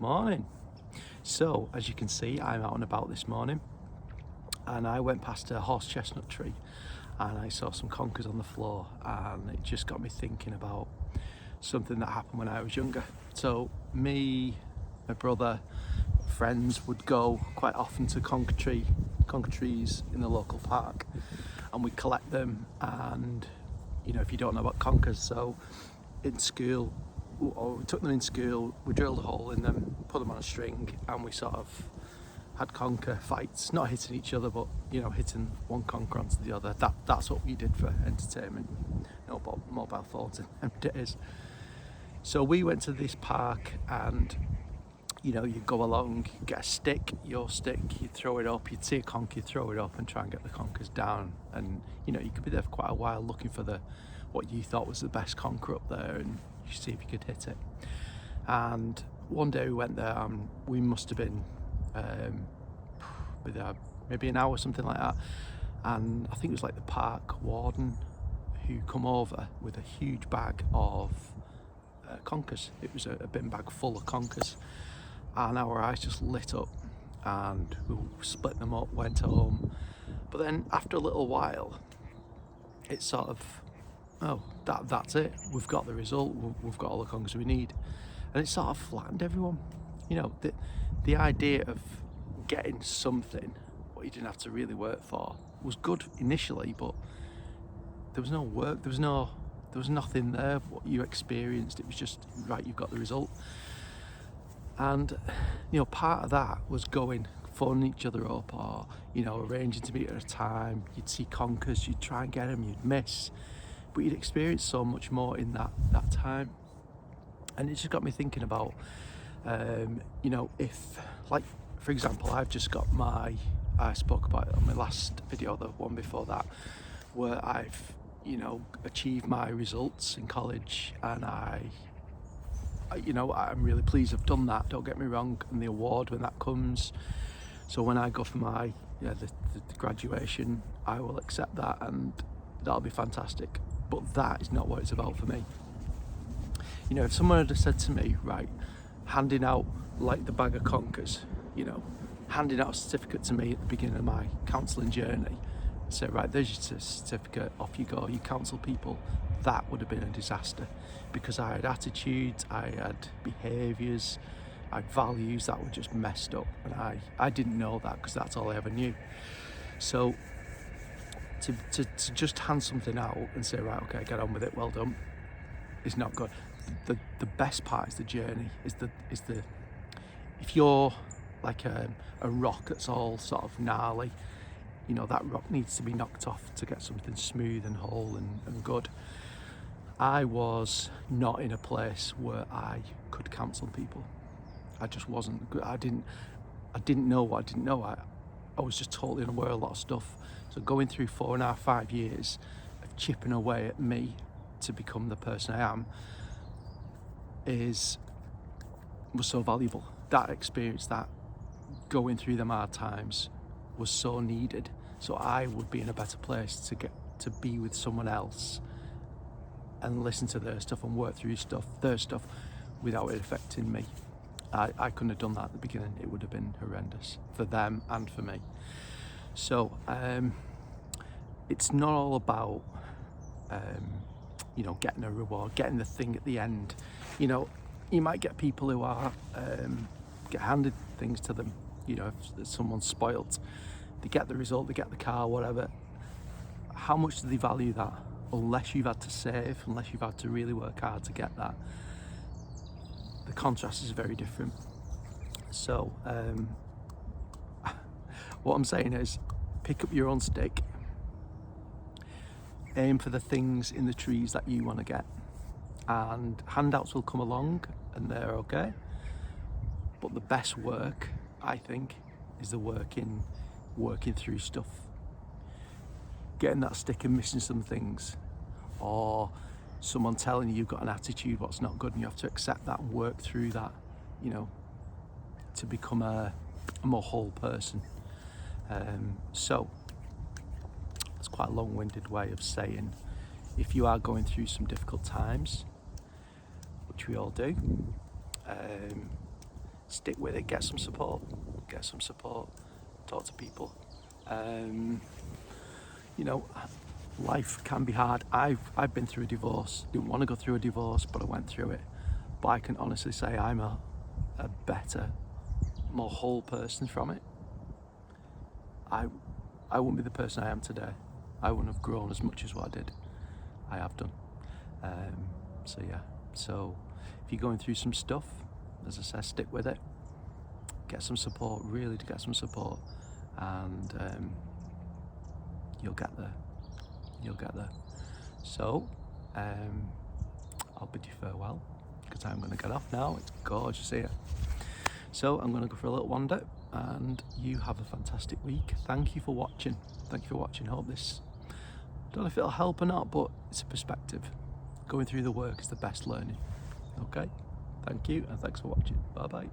Morning. So as you can see, I'm out and about this morning, and I went past a horse chestnut tree and I saw some conkers on the floor, and it just got me thinking about something that happened when I was younger. So me, my brother, friends would go quite often to conker trees in the local park, and we'd collect them. And you know, if you don't know about conkers, so in school, or we took them in school, we drilled a hole in them, put them on a string, and we sort of had conker fights, not hitting each other, but you know, hitting one conker onto the other. That's what we did for entertainment. No mobile phones in them days. So we went to this park, and you know, you go along, you get a stick, your stick, you throw it up, you'd see a conker, you throw it up and try and get the conkers down. And you know, you could be there for quite a while looking for what you thought was the best conker up there, and you see if you could hit it. And one day we went there, and we must have been maybe an hour, something like that. And I think it was like the park warden who come over with a huge bag of conkers. It was a bin bag full of conkers, and our eyes just lit up, and we split them up, went home. But then after a little while, it's sort of, oh, that's it, we've got the result, we've got all the conkers we need. And it sort of flattened everyone. You know, the idea of getting something what you didn't have to really work for was good initially, but there was no work, there was nothing there. What you experienced, it was just, right, you've got the result. And you know, part of that was going, phoning each other up, or you know, arranging to meet at a time. You'd see conkers, you'd try and get them, you'd miss, but you'd experience so much more in that time. And it just got me thinking about you know, if, like, for example, I've just got I spoke about it on my last video, the one before that, where I've, you know, achieved my results in college, and you know, I'm really pleased I've done that, don't get me wrong, and the award when that comes. So when I go for my the graduation, I will accept that, and that'll be fantastic. But that is not what it's about for me. You know, if someone had said to me, right, handing out like the bag of conkers, you know, handing out a certificate to me at the beginning of my counselling journey, say, right, there's your certificate, off you go, you counsel people, that would have been a disaster, because I had attitudes, I had behaviours, I had values that were just messed up, and I didn't know that, because that's all I ever knew. So to just hand something out and say, right, okay, get on with it, well done, is not good. The best part is the journey, is the if you're like a rock that's all sort of gnarly, you know, that rock needs to be knocked off to get something smooth and whole and good. I was not in a place where I could counsel people. I just wasn't. I didn't know what I didn't know. I was just totally unaware of a lot of stuff. So going through 4.5, 5 years of chipping away at me to become the person I am was so valuable. That experience, that going through them hard times, was so needed. So I would be in a better place to get to be with someone else and listen to their stuff and work through their stuff without it affecting me. I couldn't have done that at the beginning. It would have been horrendous for them and for me. So it's not all about you know, getting a reward, getting the thing at the end. You know, you might get people who are get handed things to them. You know, if someone's spoilt, they get the result, they get the car, whatever. How much do they value that? Unless you've had to save, unless you've had to really work hard to get that, the contrast is very different. So what I'm saying is, pick up your own stick, aim for the things in the trees that you want to get, and handouts will come along and they're okay, but the best work, I think, is the working through stuff, getting that stick and missing some things, or someone telling you you've got an attitude what's not good, and you have to accept that and work through that, you know, to become a more whole person. So it's quite a long-winded way of saying, if you are going through some difficult times, which we all do, stick with it, get some support, talk to people. You know, life can be hard. I've been through a divorce, didn't want to go through a divorce, but I went through it. But I can honestly say I'm a better, more whole person from it. I wouldn't be the person I am today. I wouldn't have grown as much as what I did. I have done. So yeah, so if you're going through some stuff, as I said, stick with it, get some support, really to get some support, and you'll get there. So I'll bid you farewell, because I'm going to get off now. It's gorgeous here. So I'm going to go for a little wander, and you have a fantastic week. Thank you for watching. Hope this, don't know if it'll help or not, but it's a perspective. Going through the work is the best learning. Okay, thank you, and thanks for watching. Bye bye.